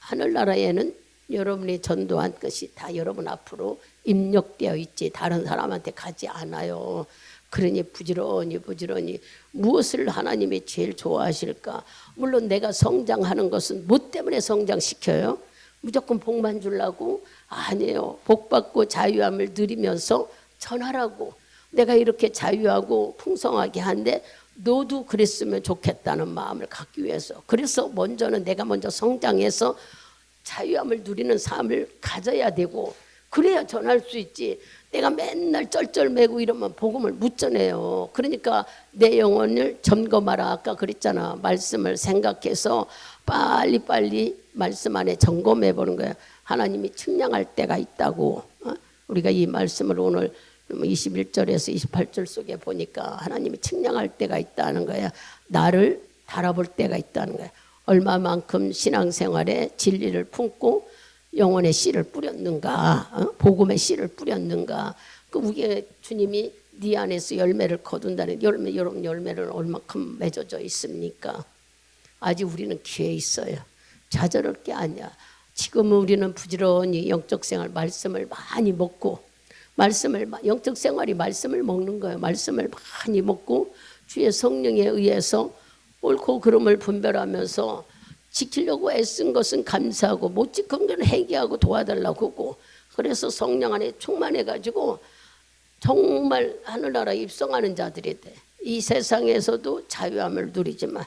하늘나라에는 여러분이 전도한 것이 다 여러분 앞으로 입력되어 있지 다른 사람한테 가지 않아요. 그러니 부지런히 무엇을 하나님이 제일 좋아하실까? 물론 내가 성장하는 것은 뭐 때문에 성장시켜요? 무조건 복만 주려고? 아니에요. 복 받고 자유함을 누리면서 전하라고. 내가 이렇게 자유하고 풍성하게 한데 너도 그랬으면 좋겠다는 마음을 갖기 위해서, 그래서 먼저는 내가 먼저 성장해서 자유함을 누리는 삶을 가져야 되고, 그래야 전할 수 있지. 내가 맨날 쩔쩔매고 이러면 복음을 못 전해요. 그러니까 내 영혼을 점검하라. 아까 그랬잖아. 말씀을 생각해서 빨리빨리 말씀 안에 점검해 보는 거예요. 하나님이 측량할 때가 있다고. 우리가 이 말씀을 오늘 21절에서 28절 속에 보니까 하나님이 측량할 때가 있다는 거야. 나를 달아볼 때가 있다는 거야. 얼마만큼 신앙생활에 진리를 품고 영혼의 씨를 뿌렸는가, 복음의 씨를 뿌렸는가. 그 우리의 주님이 네 안에서 열매를 거둔다는 여러분 열매를 얼마큼 맺어져 있습니까? 아직 우리는 기회 있어요. 좌절할 게 아니야. 지금은 우리는 부지런히 영적 생활 말씀을 많이 먹고, 영적 생활이 말씀을 먹는 거예요. 말씀을 많이 먹고 주의 성령에 의해서 옳고 그름을 분별하면서 지키려고 애쓴 것은 감사하고 못 지킨 건 회개하고 도와달라고 하고, 그래서 성령 안에 충만해가지고 정말 하늘나라에 입성하는 자들이 돼. 이 세상에서도 자유함을 누리지만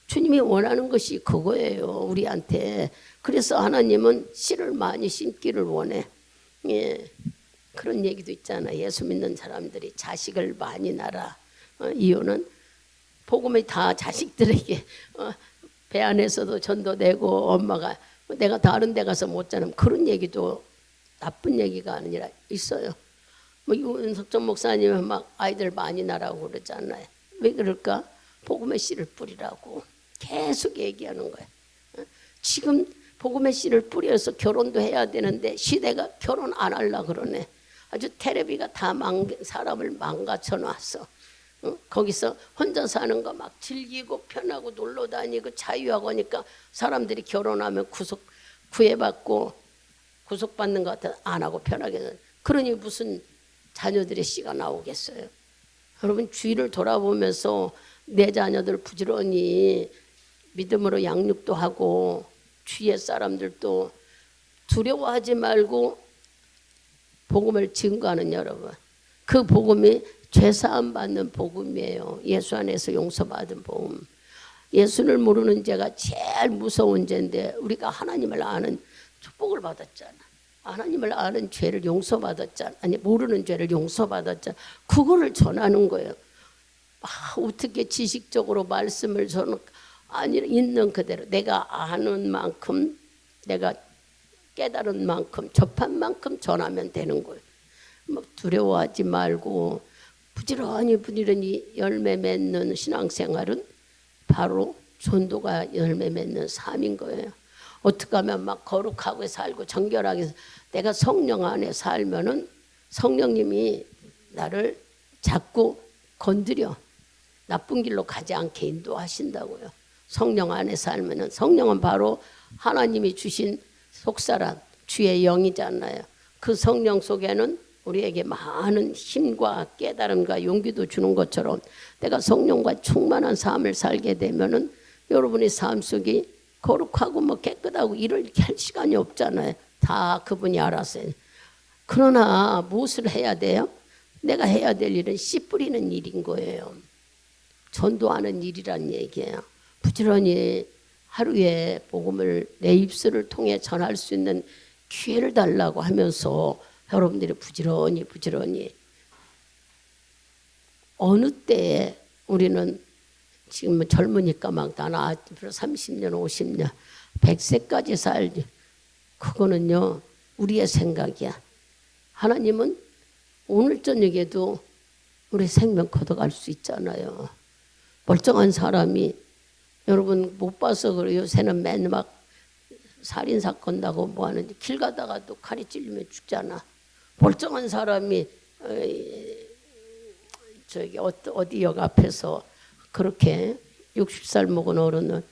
주님이 원하는 것이 그거예요, 우리한테. 그래서 하나님은 씨를 많이 심기를 원해. 예, 그런 얘기도 있잖아. 예수 믿는 사람들이 자식을 많이 낳아라. 이유는 복음이 다 자식들에게 배 안에서도 전도되고, 엄마가 내가 다른 데 가서 못 자는 그런 얘기도 나쁜 얘기가 아니라 있어요. 뭐 윤석천 목사님은 막 아이들 많이 낳으라고 그러잖아요. 왜 그럴까? 복음의 씨를 뿌리라고 계속 얘기하는 거예요. 지금 복음의 씨를 뿌려서 결혼도 해야 되는데 시대가 결혼 안 하려고 그러네. 아주 텔레비가 다 사람을 망가쳐 놨어. 거기서 혼자 사는 거 막 즐기고 편하고 놀러 다니고 자유하고 하니까 사람들이 결혼하면 구애받고 구속받는 것 같아 안 하고 편하게. 그러니 무슨 자녀들의 씨가 나오겠어요. 여러분 주위를 돌아보면서 내 자녀들 부지런히 믿음으로 양육도 하고, 주위의 사람들도 두려워하지 말고 복음을 증거하는 여러분, 그 복음이 죄사함 받는 복음이에요. 예수 안에서 용서받은 복음. 예수를 모르는 죄가 제일 무서운 죄인데 우리가 하나님을 아는 축복을 받았잖아. 하나님을 아는 죄를 용서받았잖아. 아니 모르는 죄를 용서받았잖아. 그거를 전하는 거예요. 어떻게 지식적으로 말씀을 저는 아니 있는 그대로 내가 아는 만큼, 내가 깨달은 만큼, 접한 만큼 전하면 되는 거예요. 뭐 두려워하지 말고 부지런히 열매 맺는 신앙생활은 바로 전도가 열매 맺는 삶인 거예요. 어떻게 하면 막 거룩하게 살고 정결하게, 내가 성령 안에 살면은 성령님이 나를 자꾸 건드려 나쁜 길로 가지 않게 인도하신다고요. 성령 안에 살면은, 성령은 바로 하나님이 주신 속사람 주의 영이잖아요. 그 성령 속에는 우리에게 많은 힘과 깨달음과 용기도 주는 것처럼 내가 성령과 충만한 삶을 살게 되면은 여러분의 삶 속이 거룩하고 뭐 깨끗하고 이렇게 할 시간이 없잖아요. 다 그분이 알아서 해요. 그러나 무엇을 해야 돼요? 내가 해야 될 일은 씨 뿌리는 일인 거예요. 전도하는 일이란 얘기예요. 부지런히 하루에 복음을 내 입술을 통해 전할 수 있는 기회를 달라고 하면서 여러분들이 부지런히 어느 때에 우리는 지금 젊으니까 막 나는 앞으로 30년, 50년, 100세까지 살지. 그거는요 우리의 생각이야. 하나님은 오늘 저녁에도 우리 생명 걷어갈 수 있잖아요. 멀쩡한 사람이, 여러분 못 봐서 그래요. 요새는 맨 막 살인사건 나고 뭐 하는데 길 가다가도 칼이 찔리면 죽잖아. 멀쩡한 사람이 저기 어디 역 앞에서 그렇게 60살 먹은 어른은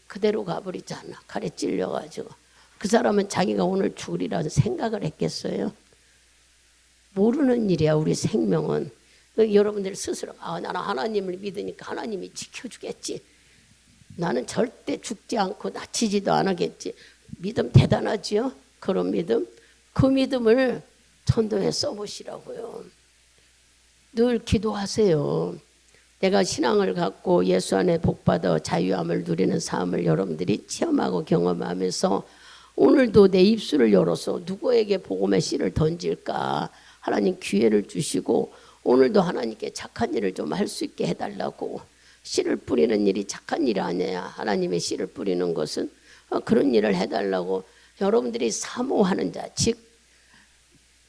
그대로 가버리잖아. 칼에 찔려가지고. 그 사람은 자기가 오늘 죽으리라는 생각을 했겠어요? 모르는 일이야 우리 생명은. 여러분들 스스로 나는 하나님을 믿으니까 하나님이 지켜주겠지. 나는 절대 죽지 않고 다치지도 않겠지. 믿음 대단하지요? 그런 믿음. 그 믿음을 전도에 써보시라고요. 늘 기도하세요. 내가 신앙을 갖고 예수 안에 복받아 자유함을 누리는 삶을 여러분들이 체험하고 경험하면서 오늘도 내 입술을 열어서 누구에게 복음의 씨를 던질까 하나님 기회를 주시고 오늘도 하나님께 착한 일을 좀 할 수 있게 해달라고. 씨를 뿌리는 일이 착한 일이 아니야. 하나님의 씨를 뿌리는 것은 그런 일을 해달라고. 여러분들이 사모하는 자, 즉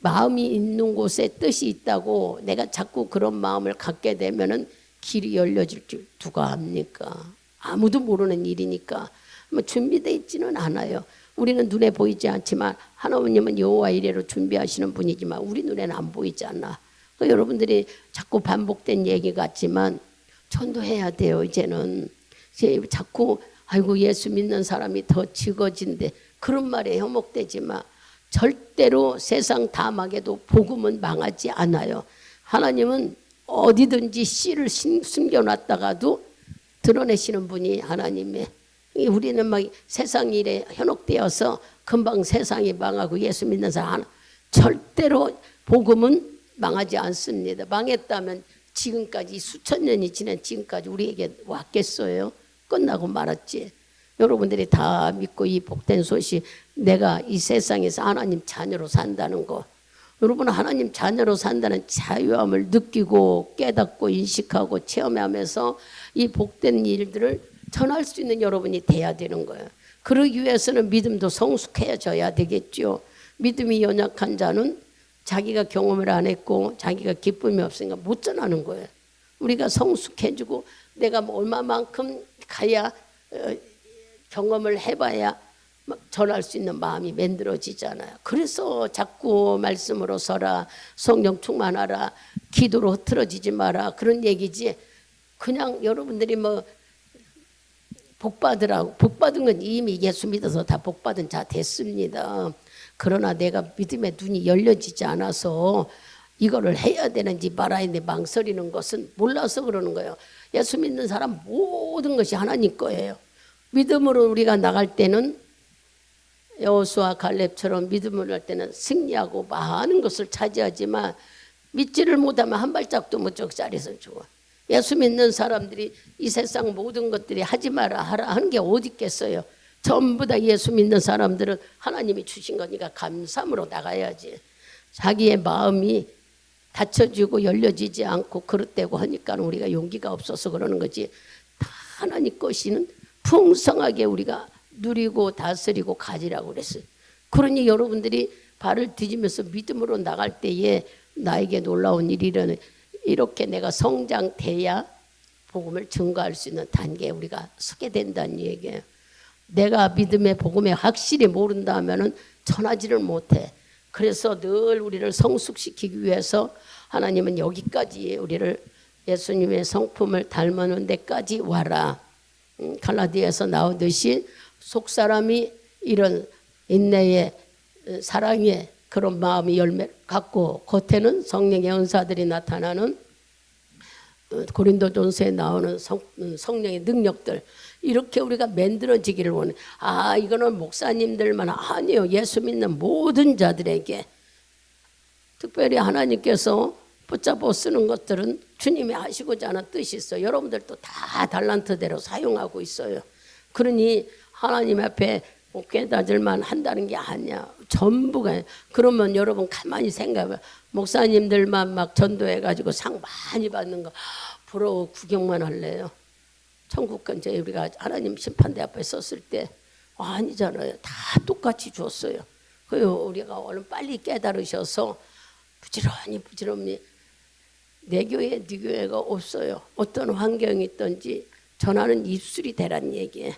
마음이 있는 곳에 뜻이 있다고 내가 자꾸 그런 마음을 갖게 되면은 길이 열려질 줄 누가 압니까? 아무도 모르는 일이니까 뭐 준비되어 있지는 않아요. 우리는 눈에 보이지 않지만 하나님은 여호와 이레로 준비하시는 분이지만 우리 눈에는 안 보이지 않아. 여러분들이 자꾸 반복된 얘기 같지만 전도해야 돼요. 이제는 자꾸 아이고 예수 믿는 사람이 더 적어진대 그런 말에 현혹되지만 절대로 세상 다 망해도 복음은 망하지 않아요. 하나님은 어디든지 씨를 숨겨놨다가도 드러내시는 분이 하나님의. 우리는 막 세상 일에 현혹되어서 금방 세상이 망하고 예수 믿는 사람 절대로 복음은 망하지 않습니다. 망했다면 지금까지 수천 년이 지난 지금까지 우리에게 왔겠어요? 끝나고 말았지. 여러분들이 다 믿고 이 복된 소식 내가 이 세상에서 하나님 자녀로 산다는 거 여러분 하나님 자녀로 산다는 자유함을 느끼고 깨닫고 인식하고 체험하면서 이 복된 일들을 전할 수 있는 여러분이 돼야 되는 거예요. 그러기 위해서는 믿음도 성숙해져야 되겠죠. 믿음이 연약한 자는 자기가 경험을 안 했고 자기가 기쁨이 없으니까 못 전하는 거예요. 우리가 성숙해지고 내가 얼마만큼 가야 경험을 해봐야 전할 수 있는 마음이 만들어지잖아요. 그래서 자꾸 말씀으로 서라, 성령 충만하라, 기도로 흐트러지지 마라 그런 얘기지. 그냥 여러분들이 뭐 복받으라고 복받은 건 이미 예수 믿어서 다 복받은 자 됐습니다. 그러나 내가 믿음의 눈이 열려지지 않아서 이거를 해야 되는지 말아야 되는지 망설이는 것은 몰라서 그러는 거예요. 예수 믿는 사람 모든 것이 하나님 거예요. 믿음으로 우리가 나갈 때는 여호수아 갈렙처럼 믿음으로 할 때는 승리하고 많은 것을 차지하지만 믿지를 못하면 한 발짝도 못 적 자리에서 죽어. 예수 믿는 사람들이 이 세상 모든 것들이 하지 마라 하라 하는 게 어디 있겠어요. 전부 다 예수 믿는 사람들은 하나님이 주신 거니까 감사함으로 나가야지. 자기의 마음이 닫혀지고 열려지지 않고 그릇되고 하니까 우리가 용기가 없어서 그러는 거지. 다 하나님 것이는 풍성하게 우리가 누리고 다스리고 가지라고 그랬어요. 그러니 여러분들이 발을 뒤지면서 믿음으로 나갈 때에 나에게 놀라운 일이라는 이렇게 내가 성장돼야 복음을 증거할 수 있는 단계에 우리가 서게 된다는 얘기예요. 내가 믿음의 복음에 확실히 모른다 하면은 전하지를 못해. 그래서 늘 우리를 성숙시키기 위해서 하나님은 여기까지 우리를 예수님의 성품을 닮는 데까지 와라. 갈라디아에서 나오듯이 속사람이 이런 인내의 사랑의 그런 마음이 열매를 갖고 겉에는 성령의 은사들이 나타나는 고린도전서에 나오는 성령의 능력들 이렇게 우리가 만들어지기를 원해. 이거는 목사님들만 아니요. 예수 믿는 모든 자들에게 특별히 하나님께서 붙잡아 쓰는 것들은 주님이 하시고자 하는 뜻이 있어요. 여러분들도 다 달란트대로 사용하고 있어요. 그러니 하나님 앞에 깨닫을만 한다는 게 아니야. 전부가. 그러면 여러분 가만히 생각해. 목사님들만 막 전도해가지고 상 많이 받는 거 부러워 구경만 할래요. 천국권 제 우리가 하나님 심판대 앞에 섰을 때 아니잖아요. 다 똑같이 줬어요. 그래서 우리가 얼른 빨리 깨달으셔서 부지런히 내 교회 네 교회가 없어요. 어떤 환경이 있든지 전하는 입술이 되란 얘기예요.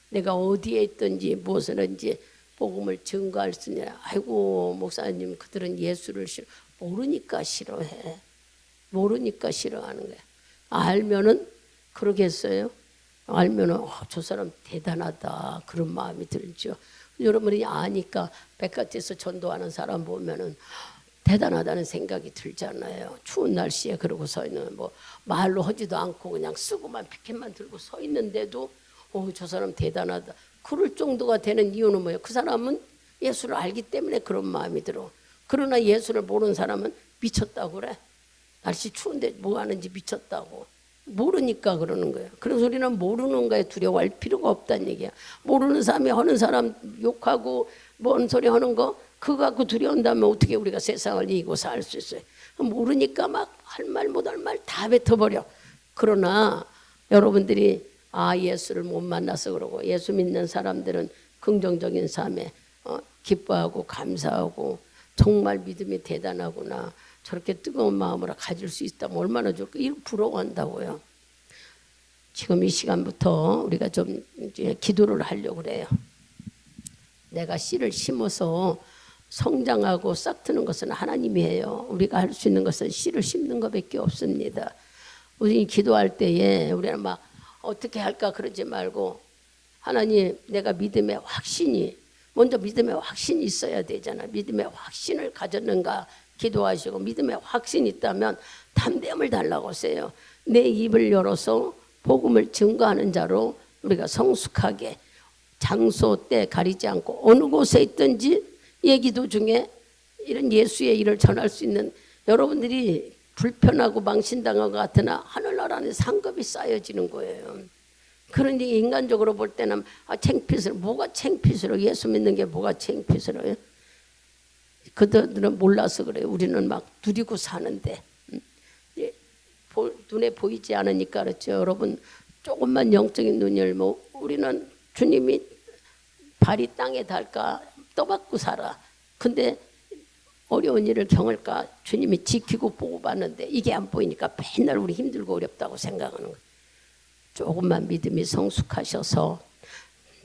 내가 어디에 있든지 무엇을 하든지 복음을 증거할 수 있냐. 아이고 목사님 그들은 예수를 모르니까 싫어해. 모르니까 싫어하는 거야. 알면은 그러겠어요. 알면은 저 사람 대단하다 그런 마음이 들죠. 여러분이 아니까 백화점에서 전도하는 사람 보면은 대단하다는 생각이 들잖아요. 추운 날씨에 그러고 서 있는 뭐 말로 하지도 않고 그냥 쓰고만 패켓만 들고 서 있는데도 저 사람 대단하다. 그럴 정도가 되는 이유는 뭐예요? 그 사람은 예수를 알기 때문에 그런 마음이 들어. 그러나 예수를 모르는 사람은 미쳤다고 그래. 날씨 추운데 뭐 하는지 미쳤다고. 모르니까 그러는 거예요. 그래서 우리는 모르는 거에 두려워할 필요가 없다는 얘기야. 모르는 사람이 하는 사람 욕하고 뭔 소리 하는 거 그거 갖고 두려운다면 어떻게 우리가 세상을 이기고 살 수 있어요. 모르니까 막 할 말 못할 말 다 뱉어버려. 그러나 여러분들이 예수를 못 만나서 그러고 예수 믿는 사람들은 긍정적인 삶에 기뻐하고 감사하고 정말 믿음이 대단하구나. 저렇게 뜨거운 마음으로 가질 수 있다면 얼마나 좋을까. 이거 부러워한다고요. 지금 이 시간부터 우리가 좀 이제 기도를 하려고 그래요. 내가 씨를 심어서 성장하고 싹트는 것은 하나님이 해요. 우리가 할 수 있는 것은 씨를 심는 것밖에 없습니다. 우리 기도할 때에 우리는 막 어떻게 할까 그러지 말고 하나님 내가 믿음의 확신이 먼저 믿음의 확신이 있어야 되잖아. 믿음의 확신을 가졌는가 기도하시고 믿음의 확신이 있다면 담대함을 달라고 하세요. 내 입을 열어서 복음을 증거하는 자로 우리가 성숙하게 장소 때 가리지 않고 어느 곳에 있든지 얘기도 중에 이런 예수의 일을 전할 수 있는 여러분들이 불편하고 망신당한 것 같으나 하늘나라는 상급이 쌓여지는 거예요. 그러니 인간적으로 볼 때는 창피스러워. 뭐가 창피스러워? 예수 믿는 게 뭐가 창피스러워요? 그들은 몰라서 그래요. 우리는 막 누리고 사는데 눈에 보이지 않으니까 그렇죠. 여러분 조금만 영적인 눈이 열면 우리는 주님이 발이 땅에 닿을까 떠받고 살아. 근데 어려운 일을 경할까 주님이 지키고 보호받는데 이게 안 보이니까 맨날 우리 힘들고 어렵다고 생각하는 거예요. 조금만 믿음이 성숙하셔서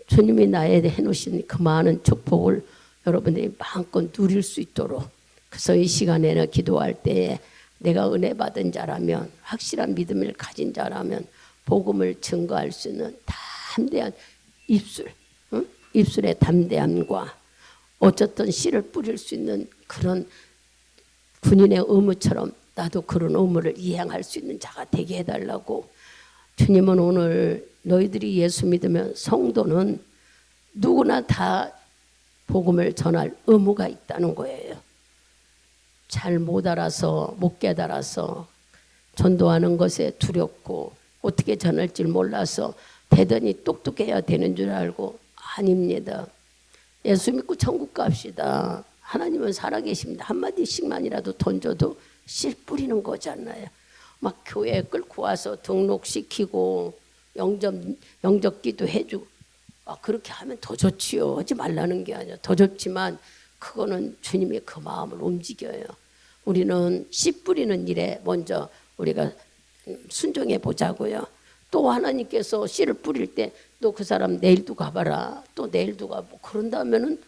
주님이 나에 해놓으신 그 많은 축복을 여러분들이 마음껏 누릴 수 있도록. 그래서 이 시간에는 기도할 때에 내가 은혜 받은 자라면 확실한 믿음을 가진 자라면 복음을 증거할 수 있는 담대한 입술, 입술의 담대함과 어쨌든 씨를 뿌릴 수 있는 그런 군인의 의무처럼 나도 그런 의무를 이행할 수 있는 자가 되게 해달라고. 주님은 오늘 너희들이 예수 믿으면 성도는 누구나 다 복음을 전할 의무가 있다는 거예요. 잘 못 알아서 못 깨달아서 전도하는 것에 두렵고 어떻게 전할 줄 몰라서 대단히 똑똑해야 되는 줄 알고 아닙니다. 예수 믿고 천국 갑시다. 하나님은 살아계십니다. 한마디씩만이라도 던져도 씨 뿌리는 거잖아요. 막 교회에 끌고 와서 등록시키고 영접기도 해주고 그렇게 하면 더 좋지요. 하지 말라는 게 아니라 더 좋지만 그거는 주님이 그 마음을 움직여요. 우리는 씨 뿌리는 일에 먼저 우리가 순종해 보자고요. 또 하나님께서 씨를 뿌릴 때 또 그 사람 내일도 가봐라. 또 내일도 가고 그런다면은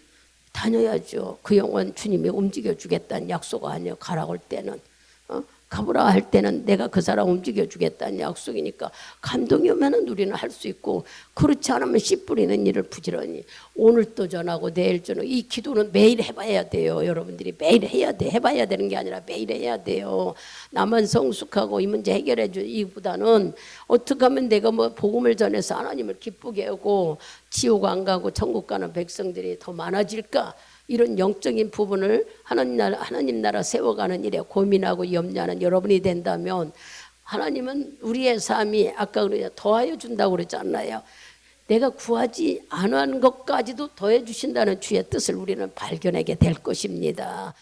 다녀야죠. 그 영혼 주님이 움직여 주겠다는 약속 아니에요. 가라고 할 때는 가보라 할 때는 내가 그 사람 움직여 주겠다는 약속이니까 감동이 오면은 우리는 할 수 있고 그렇지 않으면 씨 뿌리는 일을 부지런히 오늘 또 전하고 내일 전하고 이 기도는 매일 해봐야 돼요. 여러분들이 매일 해야 돼. 해봐야 되는 게 아니라 매일 해야 돼요. 나만 성숙하고 이 문제 해결해 주 이보다는 어떻게 하면 내가 뭐 복음을 전해서 하나님을 기쁘게 하고 지옥 안 가고 천국 가는 백성들이 더 많아질까? 이런 영적인 부분을 하나님 나라 세워가는 일에 고민하고 염려하는 여러분이 된다면 하나님은 우리의 삶이 아까 우리가 더하여 준다고 그랬잖아요. 내가 구하지 않은 것까지도 더해 주신다는 주의 뜻을 우리는 발견하게 될 것입니다.